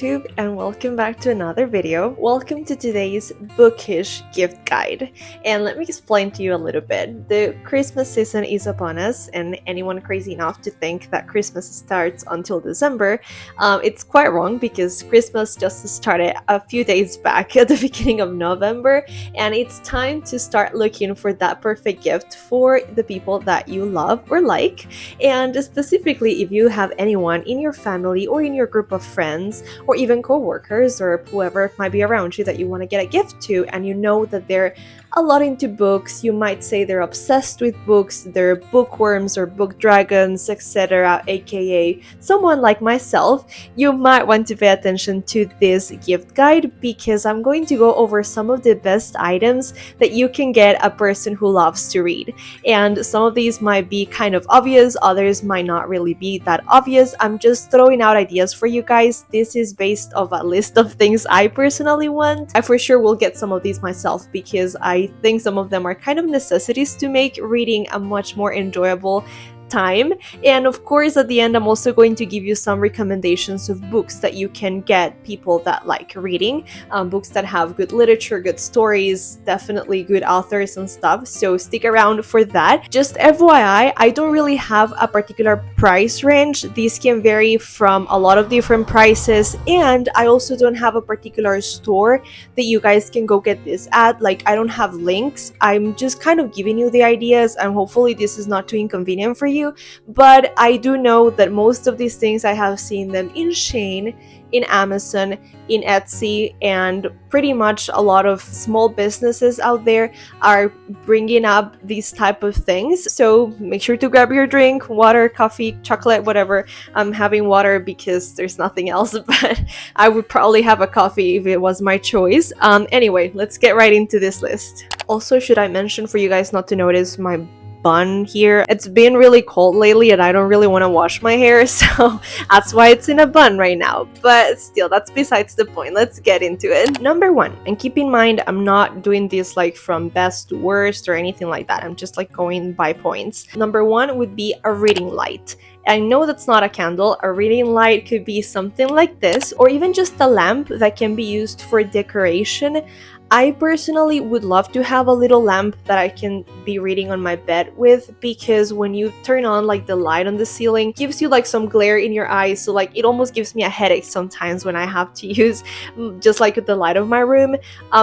YouTube, and welcome back to another video. Welcome to today's bookish gift guide. And let me explain to you a little bit. The Christmas season is upon us, and anyone crazy enough to think that Christmas starts until December, it's quite wrong because Christmas just started a few days back at the beginning of November, and it's time to start looking for that perfect gift for the people that you love or like. And specifically, if you have anyone in your family or in your group of friends or even co-workers or whoever might be around you that you want to get a gift to, and you know that they're a lot into books, you might say they're obsessed with books, they're bookworms or book dragons, etc., aka someone like myself, you might want to pay attention to this gift guide because I'm going to go over some of the best items that you can get a person who loves to read. And some of these might be kind of obvious, others might not really be that obvious. I'm just throwing out ideas for you guys. This is based off a list of things I personally want. I for sure will get some of these myself because I think some of them are kind of necessities to make reading a much more enjoyable time. And of course, at the end, I'm also going to give you some recommendations of books that you can get people that like reading, books that have good literature, good stories, definitely good authors and stuff. So stick around for that. Just FYI, I don't really have a particular price range. These can vary from a lot of different prices, and I also don't have a particular store that you guys can go get this at. Like, I don't have links. I'm just kind of giving you the ideas, and hopefully this is not too inconvenient for you. But I do know that most of these things I have seen them in Shein, in Amazon, in Etsy, and pretty much a lot of small businesses out there are bringing up these type of things. So make sure to grab your drink, water, coffee, chocolate, whatever. I'm having water because there's nothing else, but I would probably have a coffee if it was my choice. Anyway, let's get right into this list. Also, should I mention for you guys not to notice my bun here? It's been really cold lately and I don't really want to wash my hair, so that's why it's in a bun right now. But still, that's besides the point. Let's get into it. Number one, and keep in mind, I'm not doing this like from best to worst or anything like that. I'm just like going by points. Number one would be a reading light. I know that's not a candle. A reading light could be something like this, or even just a lamp that can be used for decoration. I personally would love to have a little lamp that I can be reading on my bed with, because when you turn on like the light on the ceiling, it gives you like some glare in your eyes, so like it almost gives me a headache sometimes when I have to use just like the light of my room.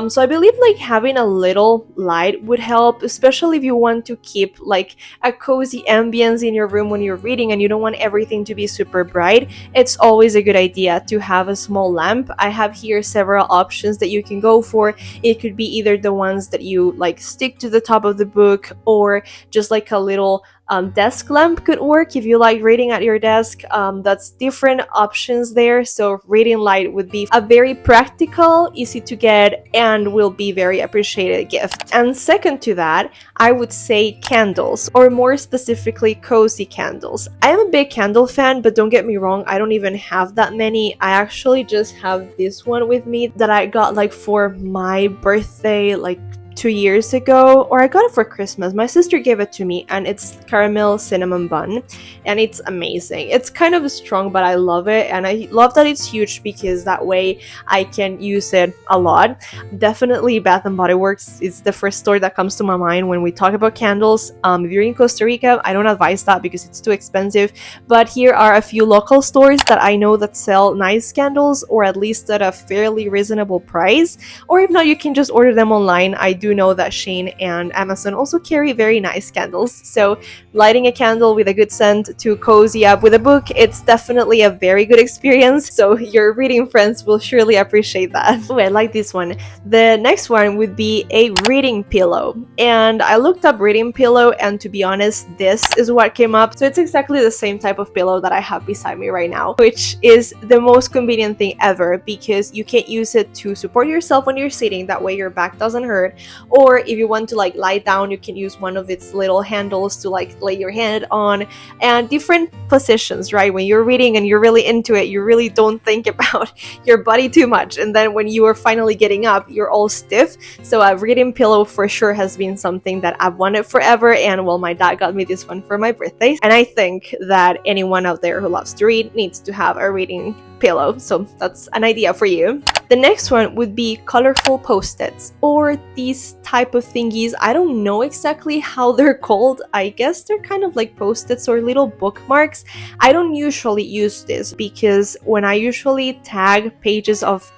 So I believe like having a little light would help, especially if you want to keep like a cozy ambience in your room when you're reading and you don't want everything to be super bright. It's always a good idea to have a small lamp. I have here several options that you can go for. It could be either the ones that you like stick to the top of the book, or just like a little desk lamp could work if you like reading at your desk. That's different options there. So reading light would be a very practical, easy to get, and will be very appreciated gift. And second to that, I would say candles, or more specifically cozy candles. I am a big candle fan, but don't get me wrong, I don't even have that many. I actually just have this one with me that I got like for my birthday like 2 years ago, or I got it for Christmas. My sister gave it to me, and it's caramel cinnamon bun, and it's amazing. It's kind of strong, but I love it, and I love that it's huge because that way I can use it a lot. Definitely Bath and Body Works is the first store that comes to my mind when we talk about candles. If you're in Costa Rica, I don't advise that because it's too expensive, but here are a few local stores that I know that sell nice candles, or at least at a fairly reasonable price. Or if not, you can just order them online. I do know that Shein and Amazon also carry very nice candles, so lighting a candle with a good scent to cozy up with a book, it's definitely a very good experience, so your reading friends will surely appreciate that. Oh, I like this one. The next one would be a reading pillow, and I looked up reading pillow, and to be honest, this is what came up. So it's exactly the same type of pillow that I have beside me right now, which is the most convenient thing ever because you can use it to support yourself when you're sitting, that way your back doesn't hurt. Or if you want to like lie down, you can use one of its little handles to like lay your head on, and different positions, right? When you're reading and you're really into it, you really don't think about your body too much, and then when you are finally getting up, you're all stiff. So a reading pillow for sure has been something that I've wanted forever, and well, my dad got me this one for my birthday, and I think that anyone out there who loves to read needs to have a reading pillow. So that's an idea for you. The next one would be colorful post-its, or these type of thingies. I don't know exactly how they're called. I guess they're kind of like post-its or little bookmarks. I don't usually use this because when I usually tag pages of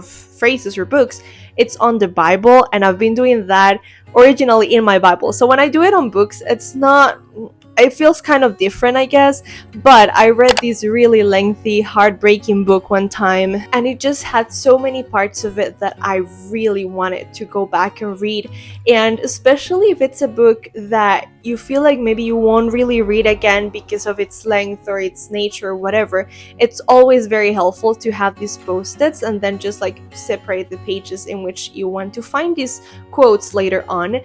phrases or books, it's on the Bible, and I've been doing that originally in my Bible. So when I do it on books, it feels kind of different, I guess. But I read this really lengthy, heartbreaking book one time, and it just had so many parts of it that I really wanted to go back and read. And especially if it's a book that you feel like maybe you won't really read again because of its length or its nature or whatever, it's always very helpful to have these post-its and then just like separate the pages in which you want to find these quotes later on.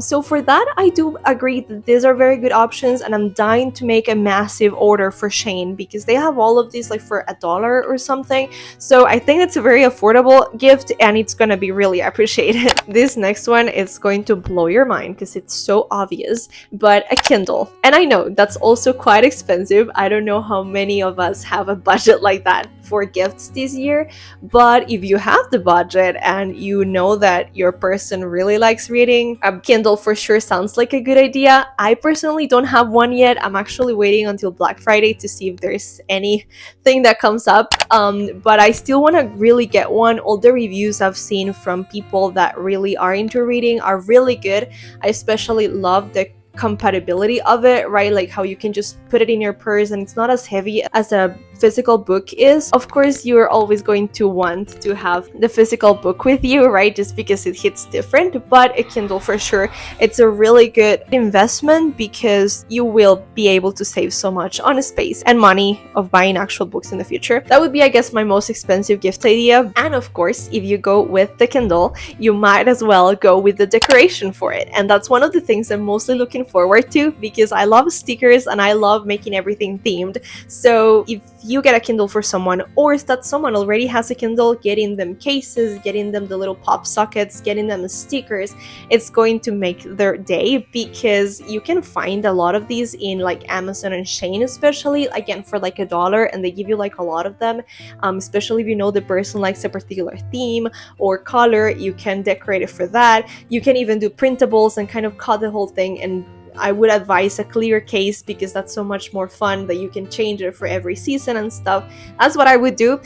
So for that, I do agree that these are very good options, and I'm dying to make a massive order for Shane because they have all of these like for $1 or something. So I think it's a very affordable gift, and it's gonna be really appreciated. This next one is going to blow your mind because it's so obvious, but a Kindle. And I know that's also quite expensive. I don't know how many of us have a budget like that for gifts this year, but if you have the budget and you know that your person really likes reading, a Kindle for sure sounds like a good idea. I personally don't have one yet. I'm actually waiting until Black Friday to see if there's anything that comes up, but I still want to really get one. All the reviews I've seen from people that really are into reading are really good. I especially love the compatibility of it, right? Like how you can just put it in your purse and it's not as heavy as a physical book is. Of course, you're always going to want to have the physical book with you, right? Just because it hits different, but a Kindle for sure, it's a really good investment because you will be able to save so much on space and money of buying actual books in the future. That would be, I guess, my most expensive gift idea. And of course, if you go with the Kindle, you might as well go with the decoration for it. And that's one of the things I'm mostly looking forward to because I love stickers and I love making everything themed. So if you get a Kindle for someone, or if that someone already has a Kindle, getting them cases, getting them the little pop sockets, getting them stickers, it's going to make their day because you can find a lot of these in like Amazon and Shein, especially again for like $1, and they give you like a lot of them, especially if you know the person likes a particular theme or color. You can decorate it for that. You can even do printables and kind of cut the whole thing, and I would advise a clear case because that's so much more fun that you can change it for every season and stuff. That's what I would do.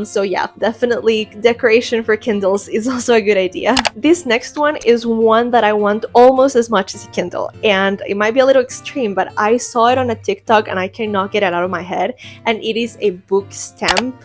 So yeah, definitely decoration for Kindles is also a good idea. This next one is one that I want almost as much as a Kindle, and it might be a little extreme, but I saw it on a TikTok and I cannot get it out of my head, and it is a book stamp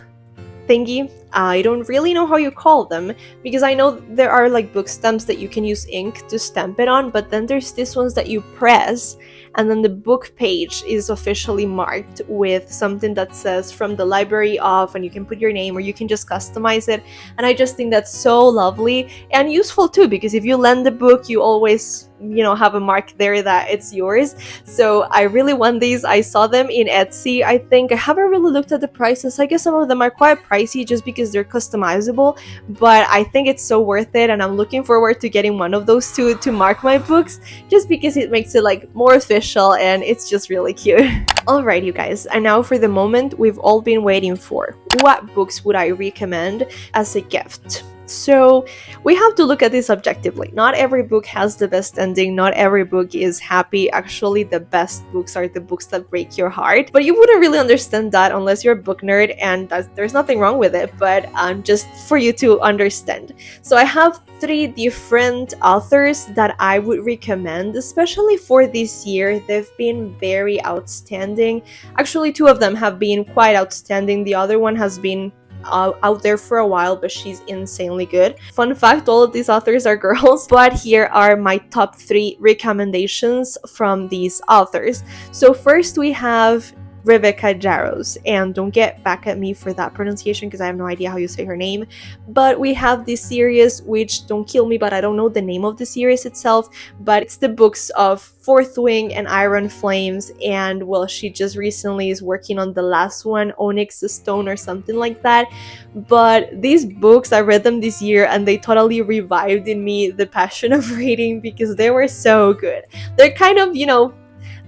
thingy. I don't really know how you call them because I know there are like book stamps that you can use ink to stamp it on, but then there's these ones that you press and then the book page is officially marked with something that says from the library of, and you can put your name or you can just customize it. And I just think that's so lovely and useful too, because if you lend the book, you always, you know, have a mark there that it's yours. So I really want these. I saw them in Etsy. I think I haven't really looked at the prices. I guess some of them are quite pricey just because they're customizable, but I think it's so worth it, and I'm looking forward to getting one of those two to mark my books just because it makes it like more official and it's just really cute. Alright, you guys, and now for the moment we've all been waiting for. What books would I recommend as a gift? So we have to look at this objectively. Not every book has the best ending. Not every book is happy. Actually, the best books are the books that break your heart. But you wouldn't really understand that unless you're a book nerd, and there's nothing wrong with it, but just for you to understand. So I have 3 different authors that I would recommend, especially for this year. They've been very outstanding. Actually, 2 of them have been quite outstanding. The other one has been out there for a while, but she's insanely good. Fun fact, all of these authors are girls, but here are my top 3 recommendations from these authors. So first we have Rebecca Jarrows, and don't get back at me for that pronunciation because I have no idea how you say her name, but we have this series, which, don't kill me, but I don't know the name of the series itself, but it's the books of Fourth Wing and Iron Flames, and well, she just recently is working on the last one, Onyx Stone or something like that. But these books, I read them this year and they totally revived in me the passion of reading because they were so good. They're kind of, you know,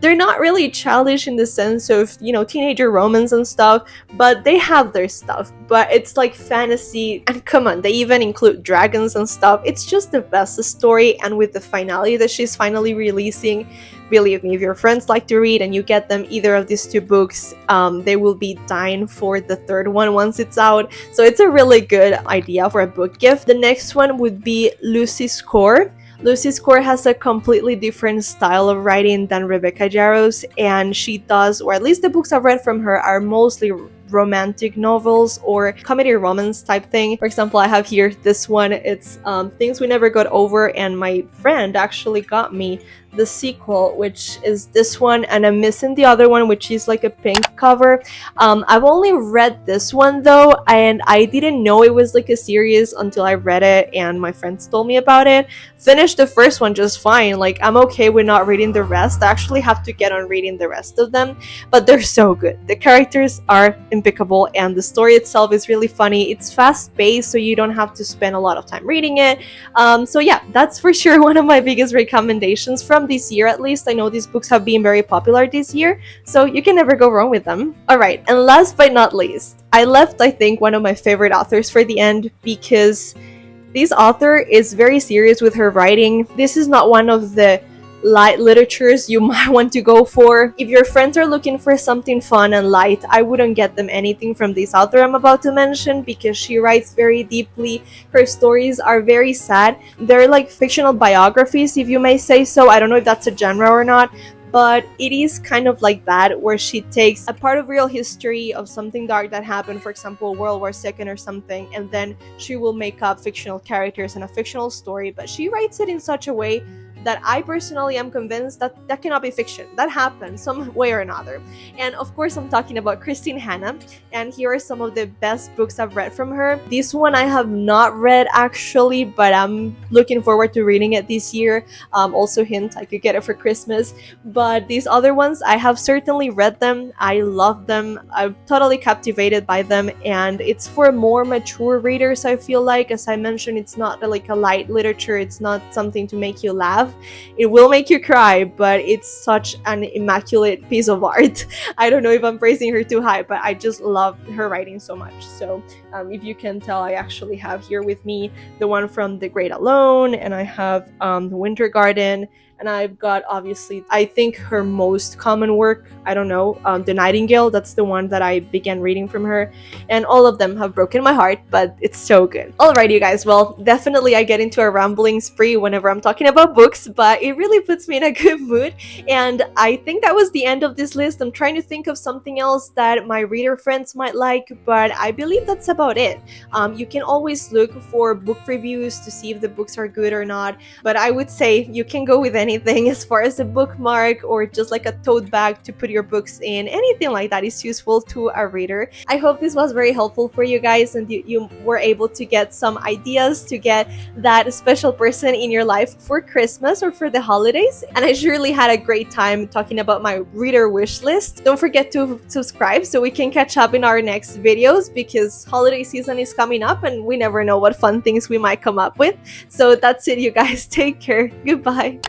They're not really childish in the sense of, you know, teenager romance and stuff, but they have their stuff. But it's like fantasy, and come on, they even include dragons and stuff. It's just the best story, and with the finale that she's finally releasing, believe me, if your friends like to read and you get them either of these two books, they will be dying for the third one once it's out. So it's a really good idea for a book gift. The next one would be Lucy's Core. Lucy's Core has a completely different style of writing than Rebecca Yarrow's, and she does, or at least the books I've read from her, are mostly romantic novels or comedy romance type thing. For example, I have here this one. It's Things We Never Got Over, and my friend actually got me the sequel, which is this one, and I'm missing the other one, which is like a pink cover. I've only read this one though, and I didn't know it was like a series until I read it and my friends told me about it. Finished the first one just fine. Like, I'm okay with not reading the rest. I actually have to get on reading the rest of them, but they're so good. The characters are impeccable, and the story itself is really funny. It's fast paced, so you don't have to spend a lot of time reading it. So yeah, that's for sure one of my biggest recommendations from this year. At least I know these books have been very popular this year, so you can never go wrong with them. Alright, and last but not least, I left, I think, one of my favorite authors for the end, because this author is very serious with her writing. This is not one of the light literatures you might want to go for. If your friends are looking for something fun and light, I wouldn't get them anything from this author I'm about to mention, because she writes very deeply. Her stories are very sad. They're like fictional biographies, if you may say so. I don't know if that's a genre or not, but it is kind of like that, where she takes a part of real history of something dark that happened, for example World War II or something, and then she will make up fictional characters and a fictional story, but she writes it in such a way that I personally am convinced that that cannot be fiction. That happened some way or another. And of course, I'm talking about Christine Hanna, and here are some of the best books I've read from her. This one I have not read actually, but I'm looking forward to reading it this year. Also hint, I could get it for Christmas. But these other ones, I have certainly read them. I love them. I'm totally captivated by them, and it's for more mature readers, I feel like. As I mentioned, it's not like a light literature. It's not something to make you laugh. It will make you cry, but it's such an immaculate piece of art. I don't know if I'm praising her too high, but I just love her writing so much. So if you can tell, I actually have here with me the one from The Great Alone, and I have The Winter Garden, and I've got, obviously, I think her most common work, I don't know, The Nightingale. That's the one that I began reading from her, and all of them have broken my heart, but it's so good. Alright, you guys, well, definitely I get into a rambling spree whenever I'm talking about books, but it really puts me in a good mood, and I think that was the end of this list. I'm trying to think of something else that my reader friends might like, but I believe that's about it. You can always look for book reviews to see if the books are good or not, but I would say you can go with anything as far as a bookmark or just like a tote bag to put your books in. Anything like that is useful to a reader. I hope this was very helpful for you guys, and you were able to get some ideas to get that special person in your life for Christmas or for the holidays. And I surely had a great time talking about my reader wish list. Don't forget to subscribe so we can catch up in our next videos, because holiday season is coming up and we never know what fun things we might come up with. So that's it, you guys. Take care. Goodbye.